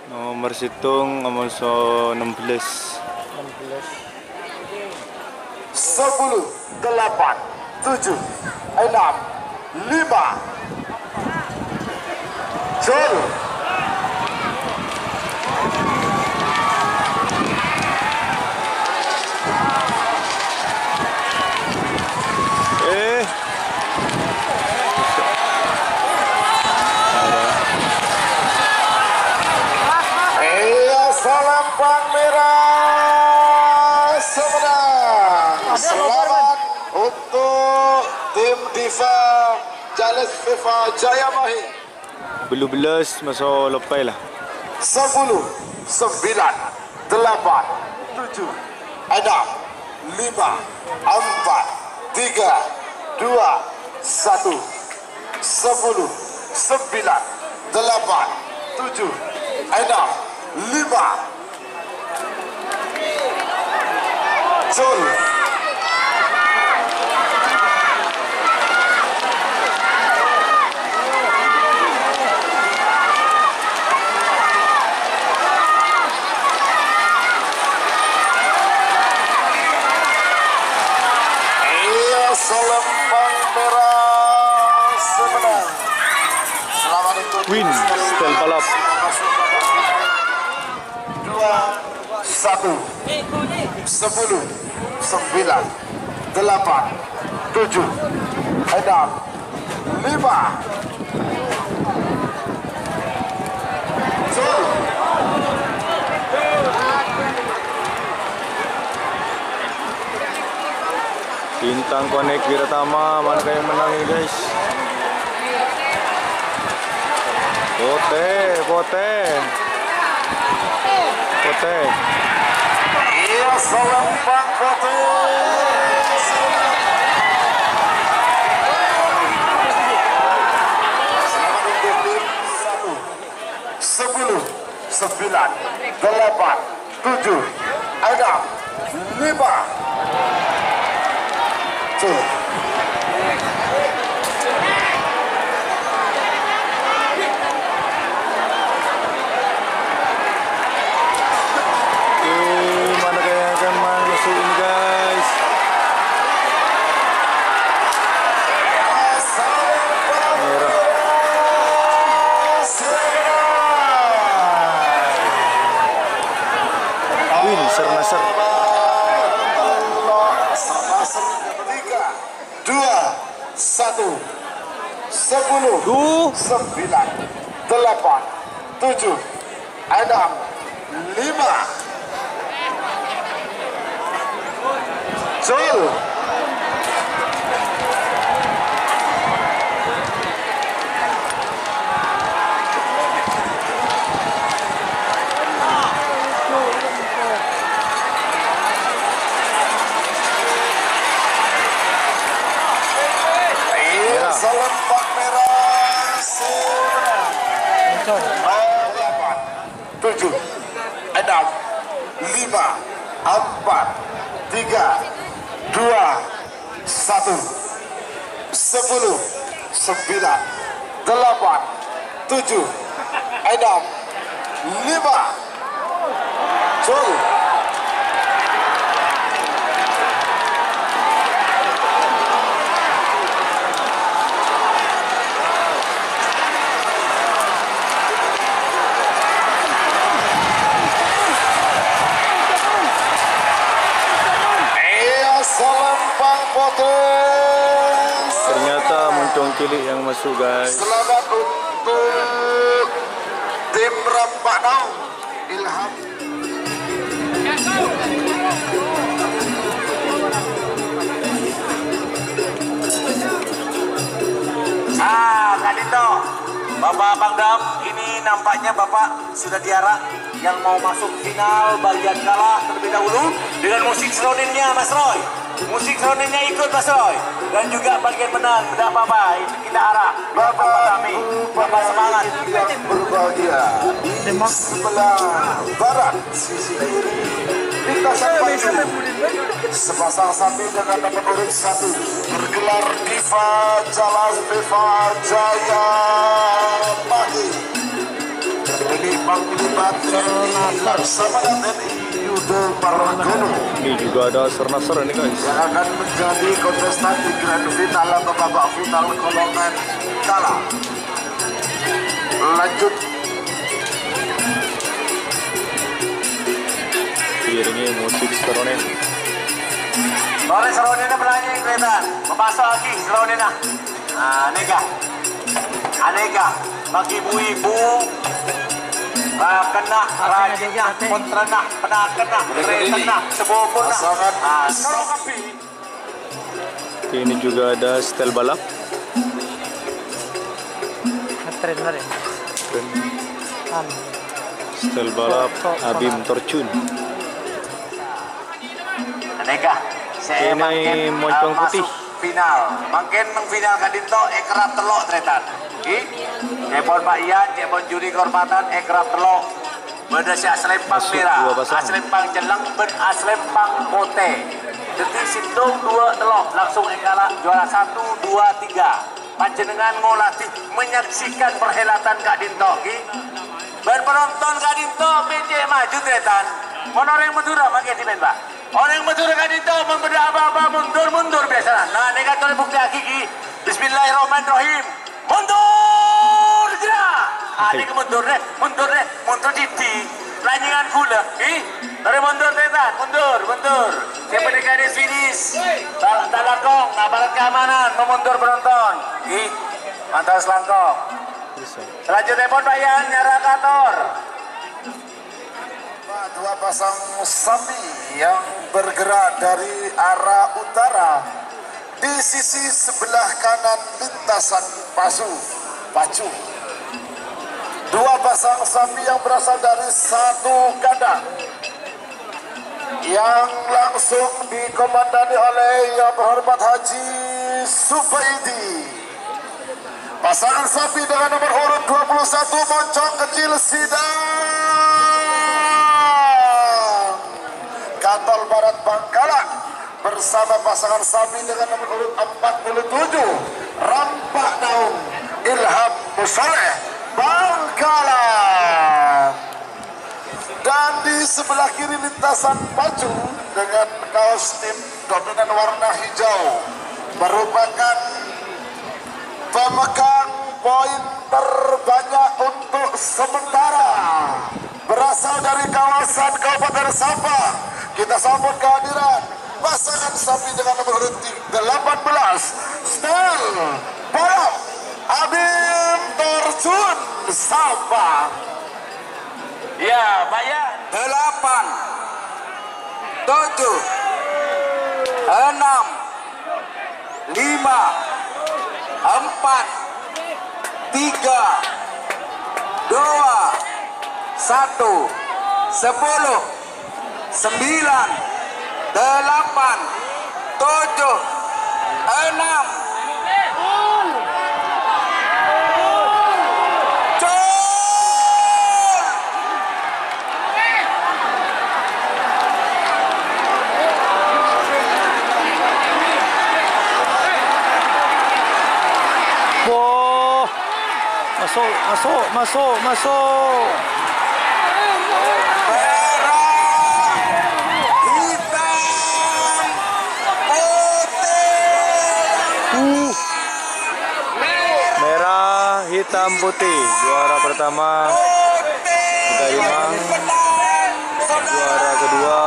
Nomor situng nomor 16. 10, 8, 7, 6, 5. Jol. Salam merah semenang. Selamat untuk tim Diva Jales Viva Jaya Mahi. Belum belas masuk lepai lah. 10, 9, 8, 7, 6, 5, 4, 3, 2, 1. 10, 9, 8, 7, 6, 5. Jol. Selempang merah semenang. Selamat untuk Win style balap. 2, 1, 10, 9, 8, 7, 6, 5. Jol. Bintang Connect Wiratama, mana yang menang ini guys? Pote. Iya, selempang Pote. Selamat untuk tim 1, 10, 9, 8, 7, 6, 5. Jol. Mana yang akan masuk ini guys? Merah. Win Sernasar. 3, 2, 1. 10, 9, 8, 7, 6, 5. Jol. Selempang merah semenang. 8, 7, 6, 5, 4, 3, 2, 1. 10, 9, 8, 7, 6, 5. Jol. Ternyata Moncong Cilik yang masuk guys. Selamat untuk tim Rempaknau Ilham. Kak Dito, Bapak Pangdam, ini nampaknya Bapak sudah diarak yang mau masuk final bagian kalah terlebih dahulu dengan musik seroninnya Mas Roy. Musik seroninnya ikut Mas Roy. Dan juga bagian menang, tidak apa-apa, kita arak. Bapak kami, Bapak semangat. yang berbahagia di sebelah barat sisi kiri lintasan baju sepasang sapi dengan nomor urut 1 bergelar Diva Jalas Viva Jaya Mahi. Panglima TNI Laksamana TNI Yudo Margono. Ini juga ada Sernasar ini guys. Yang akan menjadi kontestan di grand final atau babak final golongan kala. Lanjut. Diiringi musik seronen. Boleh seronennya berani kelihatan. Memasuk lagi seronennya. Aneka. Aneka. Bagi ibu-ibu. Kena rajinnya. Kontrana. Pernah kena. Kena. Sebobona. Sekarang api. Ini juga ada setel balap. Trainer ya. Setel balap Abim Torcun. Aneka. Saya Ini makin moncong putih. masuk final. Makin mengfinal kadinto ekrab telok tretan. Cepon Pak Ian, cepon juri kehormatan ekrab telok. Berdasar aslempang Masuk merah, dua pasang. aslempang jeleng, ben aslempang pote. Detik sintung 2 telok langsung ekala juara 1, 2, 3. Panjenengan ngolatih menyaksikan perhelatan Kak Dinto. Berpenonton Kak Dinto BJ maju tretan. Orang yang Madura makin dimen Pak. Orang yang Madura Kak Dinto membeda apa-apa mundur biasa. Nah, negator bukti hakiki. Bismillahirrahmanirrahim. Mundur gerak. Ini mundur diti. Lanjingan gula. Dari mundur tretan, mundur. Siapa di garis finish? Talakong, aparat keamanan memundur penonton. Mantap selangkong. Selanjutnya pun bayan nyarakator. Dua pasang sapi yang bergerak dari arah utara di sisi sebelah kanan lintasan pacu. Dua pasang sapi yang berasal dari satu kandang yang langsung dikomandani oleh Yang Berhormat Haji Sufaidi. Pasangan sapi dengan nomor urut 21 Moncong Kecil Sidang Katol Barat Bangkalan bersama pasangan sapi dengan nomor urut 47 Rampak Daun Ilham Musoleh Bangkalan. Dan di sebelah kiri lintasan pacu dengan kaos tim dominan warna hijau merupakan pemegang poin terbanyak untuk sementara berasal dari kawasan Kabupaten Sampang. Kita sambut kehadiran pasangan sapi dengan nomor urut 18 Stel Balap Abim Torcun Sampang. Ya, bayan. 8 7 6 5 4 3 2 1 10 9 8 7 6 Masuk. Merah, hitam, putih. Juara pertama Limang. Juara kedua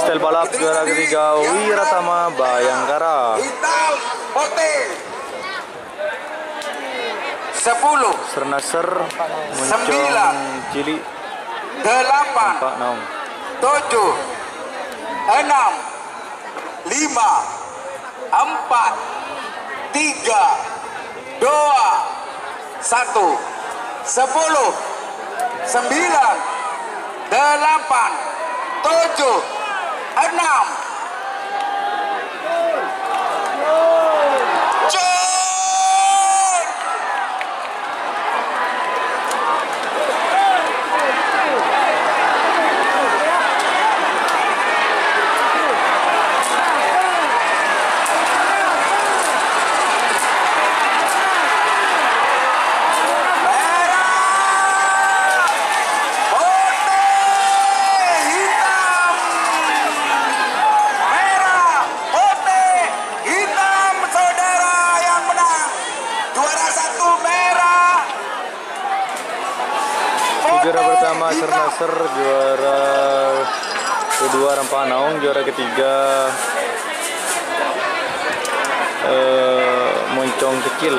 Stel Balap. Juara ketiga Wiratama Bayangkara. hitam putih 10 Sernasar Moncong 9 Cili 8 Pak Naung. 7 6 5 4 3 2 1 10 9 8 7 6 5 4 3 2 1 juara pertama Sernaser, juara kedua Rempah Naung, juara ketiga Moncong Kecil.